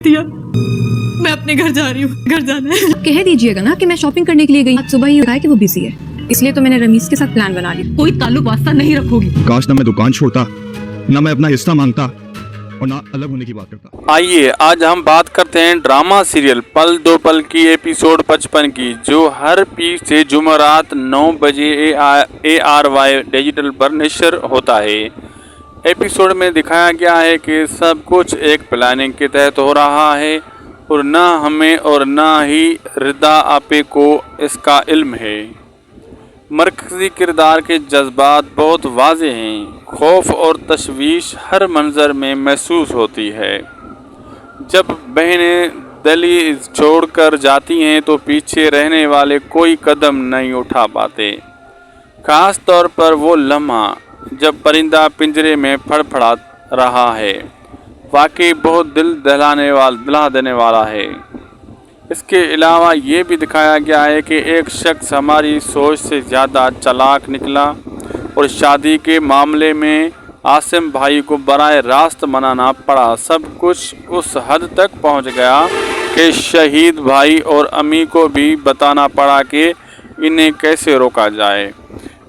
دیا میں اپنے گھر جا رہی ہوں, گھر جانا ہے. کہہ دیجیے گا نا کہ میں شاپنگ کرنے کے لیے گئی. آج صبح ہی بتایا کہ وہ بزی ہے, اس لیے تو میں نے رمیز کے ساتھ پلان بنا لیا. کوئی تعلق واسطہ نہیں رکھو گی. کاش نہ میں دکان چھوڑتا, نہ میں اپنا حصہ مانگتا, اور نہ الگ ہونے کی بات کرتا. آئیے آج ہم بات کرتے ہیں ڈرامہ سیریل پل دو پل کی ایپیسوڈ 55 کی, جو ہر پیس سے جمعرات 9 بجے ARY ڈیجیٹل پر نشر ہوتا ہے. ایپیسوڈ میں دکھایا گیا ہے کہ سب کچھ ایک پلاننگ کے تحت ہو رہا ہے, اور نہ ہمیں اور نہ ہی ردا آپے کو اس کا علم ہے. مرکزی کردار کے جذبات بہت واضح ہیں. خوف اور تشویش ہر منظر میں محسوس ہوتی ہے. جب بہنیں دلی چھوڑ کر جاتی ہیں تو پیچھے رہنے والے کوئی قدم نہیں اٹھا پاتے, خاص طور پر وہ لمحہ جب پرندہ پنجرے میں پھڑ پھڑا رہا ہے, واقعی بہت دل دہلا دینے والا ہے. اس کے علاوہ یہ بھی دکھایا گیا ہے کہ ایک شخص ہماری سوچ سے زیادہ چالاک نکلا, اور شادی کے معاملے میں عاصم بھائی کو براہ راست منانا پڑا. سب کچھ اس حد تک پہنچ گیا کہ شہید بھائی اور امی کو بھی بتانا پڑا کہ انہیں کیسے روکا جائے.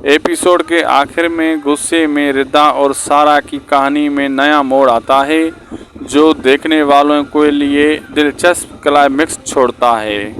ایپیسوڈ کے آخر میں غصے میں ردا اور سارا کی کہانی میں نیا موڑ آتا ہے, جو دیکھنے والوں کے لیے دلچسپ کلائمیکس چھوڑتا ہے.